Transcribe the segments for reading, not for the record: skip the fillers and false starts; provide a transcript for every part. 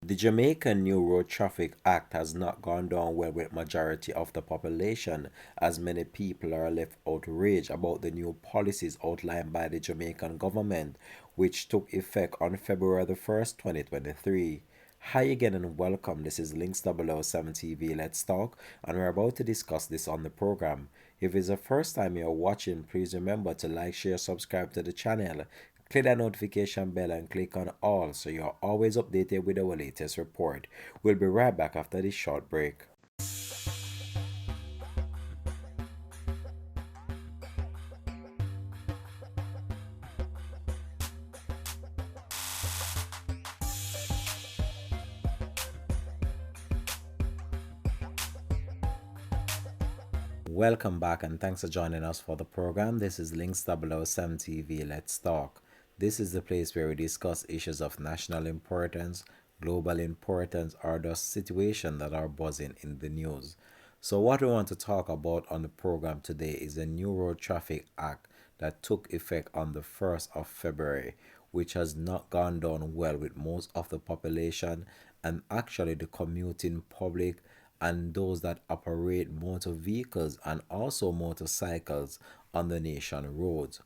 The Jamaican New Road Traffic Act has not gone down well with majority of the population, as many people are left outraged about the new policies outlined by the Jamaican government, which took effect on February the 1st, 2023. Hi again and welcome. This is Links 007 TV Let's Talk, and we're about to discuss this on the program. If it's the first time you're watching, please remember to like, share, subscribe to the channel. Click that notification bell and click on all so you're always updated with our latest report. We'll be right back after this short break. Welcome back and thanks for joining us for the program. This is Links 007 TV Let's Talk. This is the place where we discuss issues of national importance, global importance, or the situation that are buzzing in the news. So what we want to talk about on the program today is the New Road Traffic Act that took effect on the 1st of February, which has not gone down well with most of the population and actually the commuting public and those that operate motor vehicles and also motorcycles on the nation roads.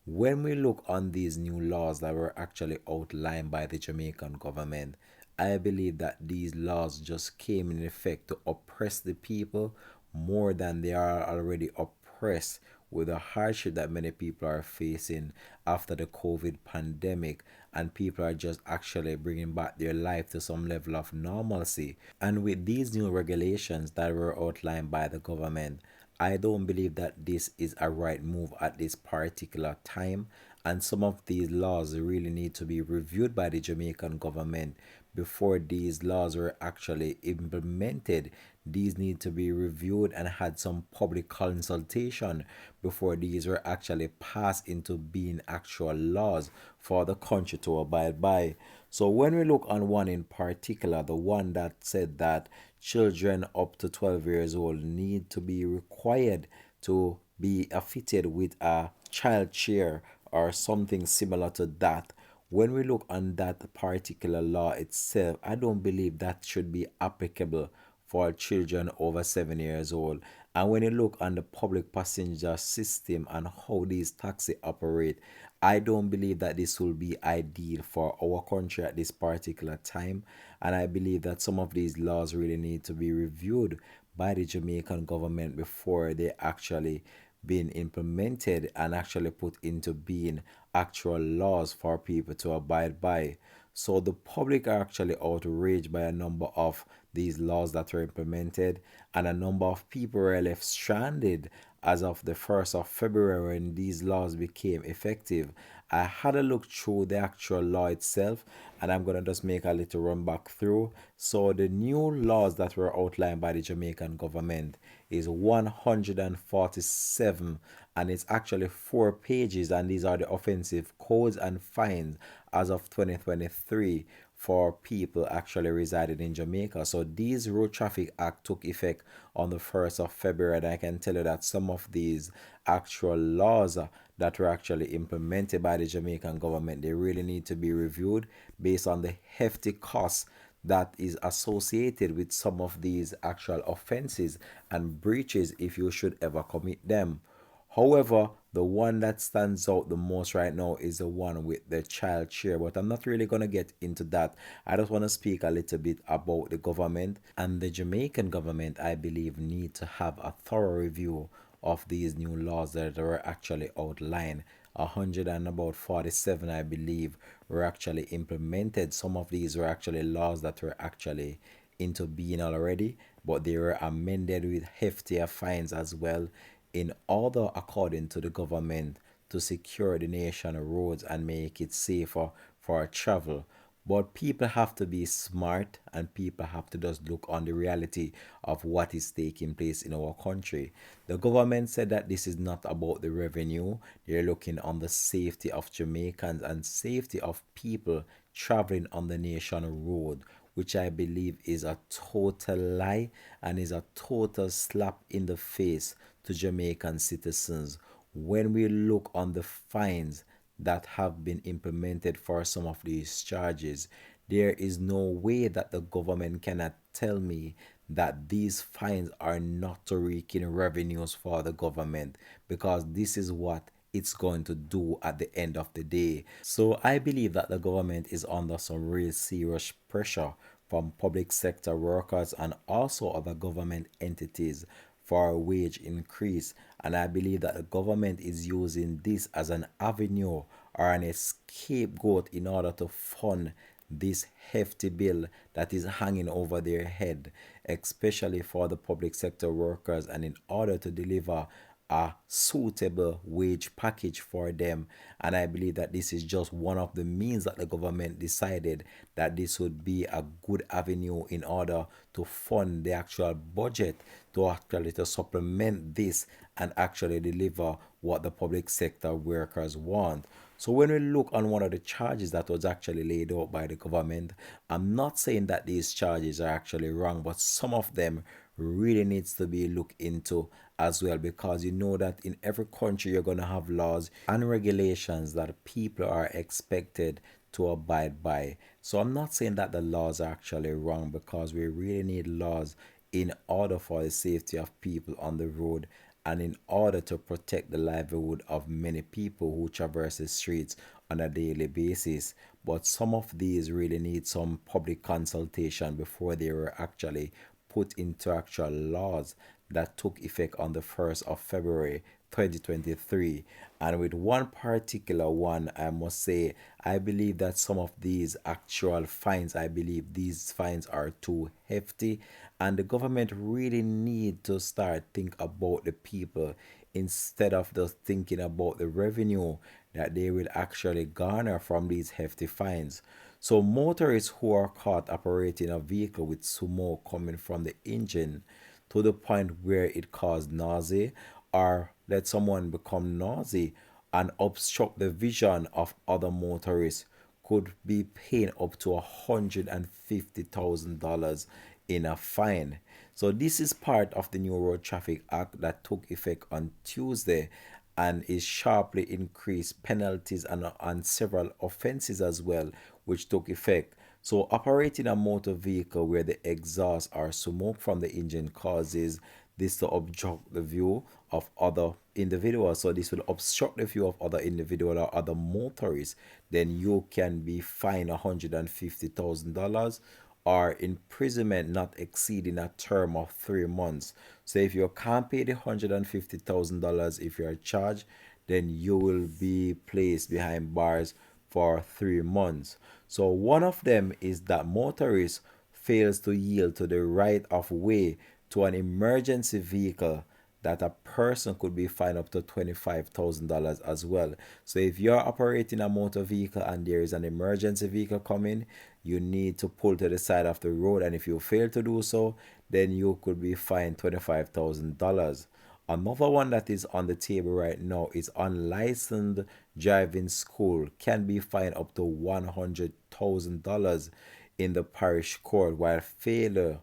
When we look on these new laws that were actually outlined by the Jamaican government, I believe that these laws just came in effect to oppress the people more than they are already oppressed with the hardship that many people are facing after the COVID pandemic, and people are just actually bringing back their life to some level of normalcy. And with these new regulations that were outlined by the government, I don't believe that this is a right move at this particular time. And some of these laws really need to be reviewed by the Jamaican government before these laws were actually implemented. These need to be reviewed and had some public consultation before these were actually passed into being actual laws for the country to abide by. So when we look on one in particular, the one that said that children up to 12 years old need to be required to be fitted with a child chair or something similar to that. When we look on that particular law itself, I don't believe that should be applicable for children over 7 years old. And when you look on the public passenger system and how these taxi operate, I don't believe that this will be ideal for our country at this particular time. And I believe that some of these laws really need to be reviewed by the Jamaican government before they actually being implemented and actually put into being actual laws for people to abide by. So the public are actually outraged by a number of these laws that were implemented, and a number of people were left stranded as of the 1st of February when these laws became effective. I had a look through the actual law itself, and I'm going to just make a little run back through. So the new laws that were outlined by the Jamaican government is 147, and it's actually 4 pages, and these are the offensive codes and fines as of 2023 for people actually residing in Jamaica. So these Road Traffic Act took effect on the 1st of February, and I can tell you that some of these actual laws that were actually implemented by the Jamaican government, they really need to be reviewed based on the hefty costs that is associated with some of these actual offenses and breaches if you should ever commit them. However, the one that stands out the most right now is the one with the child chair, but I'm not really going to get into that. I just want to speak a little bit about the government, and the Jamaican government, I believe, need to have a thorough review of these new laws that are actually outlined. 147, I believe, were actually implemented. Some of these were actually laws that were actually into being already, but they were amended with heftier fines as well in order, according to the government, to secure the nation roads and make it safer for travel. But people have to be smart, and people have to just look on the reality of what is taking place in our country. The government said that this is not about the revenue. They're looking on the safety of Jamaicans and safety of people traveling on the nation road, which I believe is a total lie and is a total slap in the face to Jamaican citizens. When we look on the fines that have been implemented for some of these charges, There is no way that the government cannot tell me that these fines are not to rake in revenues for the government, because this is what it's going to do at the end of the day. So I believe that the government is under some real serious pressure from public sector workers and also other government entities for a wage increase. And I believe that the government is using this as an avenue or an scapegoat in order to fund this hefty bill that is hanging over their head, especially for the public sector workers, and in order to deliver a suitable wage package for them. And I believe that this is just one of the means that the government decided that this would be a good avenue in order to fund the actual budget, to actually to supplement this and actually deliver what the public sector workers want. So when we look on one of the charges that was actually laid out by the government, I'm not saying that these charges are actually wrong, but some of them really needs to be looked into as well, because you know that in every country you're going to have laws and regulations that people are expected to abide by. So I'm not saying that the laws are actually wrong, because we really need laws in order for the safety of people on the road and in order to protect the livelihood of many people who traverse the streets on a daily basis. But some of these really need some public consultation before they were actually put into actual laws that took effect on the 1st of February 2023. And with one particular one, I must say, I believe that some of these actual fines, I believe these fines are too hefty, and the government really need to start think about the people instead of just thinking about the revenue that they will actually garner from these hefty fines. So motorists who are caught operating a vehicle with smoke coming from the engine to the point where it caused nausea, or let someone become nausea and obstruct the vision of other motorists, could be paying up to $150,000 in a fine. So this is part of the new Road Traffic Act that took effect on Tuesday, and is sharply increased penalties on several offenses as well, which took effect. So operating a motor vehicle where the exhaust or smoke from the engine causes this to obstruct the view of other individuals. So this will obstruct the view of other individual or other motorists. Then you can be fined $150,000 or imprisonment not exceeding a term of 3 months. So if you can't pay the $150,000 if you're charged, then you will be placed behind bars for 3 months. So one of them is that motorist fails to yield to the right of way to an emergency vehicle, that a person could be fined up to $25,000 as well. So if you're operating a motor vehicle and there is an emergency vehicle coming, you need to pull to the side of the road, and if you fail to do so, then you could be fined $25,000. Another one that is on the table right now is unlicensed driving school can be fined up to $100,000 in the parish court, while failure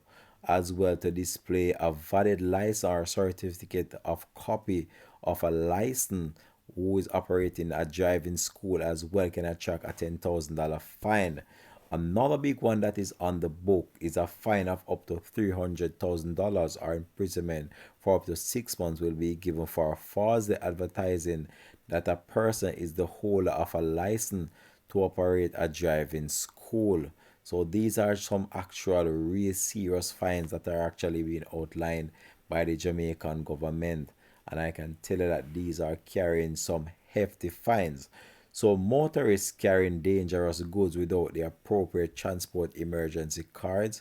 as well to display a valid license or certificate of copy of a license who is operating a driving school as well can attract a $10,000 fine. Another big one that is on the book is a fine of up to $300,000 or imprisonment for up to 6 months will be given for falsely advertising that a person is the holder of a license to operate a driving school. So these are some actual real serious fines that are actually being outlined by the Jamaican government. And I can tell you that these are carrying some hefty fines. So motorists carrying dangerous goods without the appropriate transport emergency cards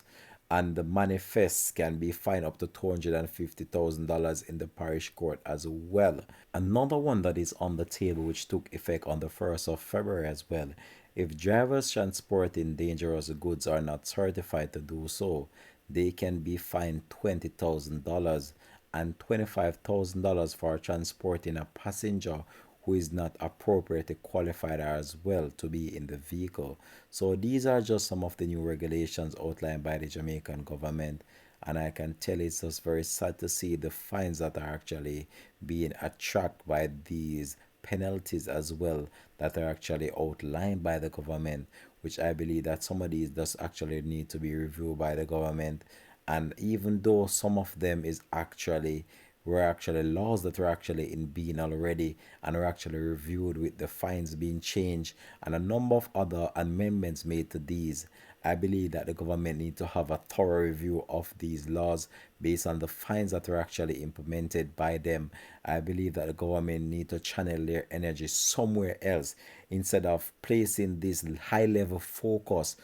and the manifests can be fined up to $250,000 in the parish court as well. Another one that is on the table, which took effect on the 1st of February as well. If drivers transporting dangerous goods are not certified to do so, they can be fined $20,000 and $25,000 for transporting a passenger who is not appropriately qualified as well to be in the vehicle. So these are just some of the new regulations outlined by the Jamaican government. And I can tell it's just very sad to see the fines that are actually being attracted by these penalties as well that are actually outlined by the government, which I believe that some of these does actually need to be reviewed by the government. And even though some of them is actually were actually laws that were actually in being already and were actually reviewed with the fines being changed and a number of other amendments made to these, I believe that the government need to have a thorough review of these laws based on the fines that were actually implemented by them. I believe that the government need to channel their energy somewhere else instead of placing this high level focus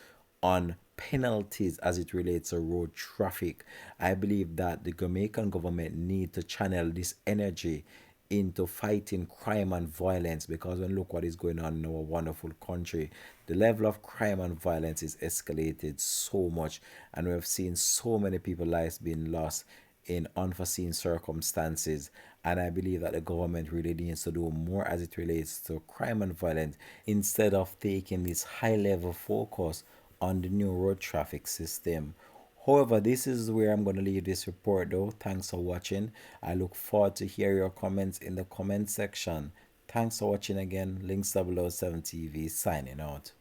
on penalties as it relates to road traffic. I believe that the Jamaican government need to channel this energy into fighting crime and violence, because when look what is going on in our wonderful country, the level of crime and violence is escalated so much, and we have seen so many people lives being lost in unforeseen circumstances. And I believe that the government really needs to do more as it relates to crime and violence instead of taking this high level focus on the new road traffic system. However, this is where I'm going to leave this report though. Thanks for watching. I look forward to hear your comments in the comment section. Thanks for watching again. Links 007 TV signing out.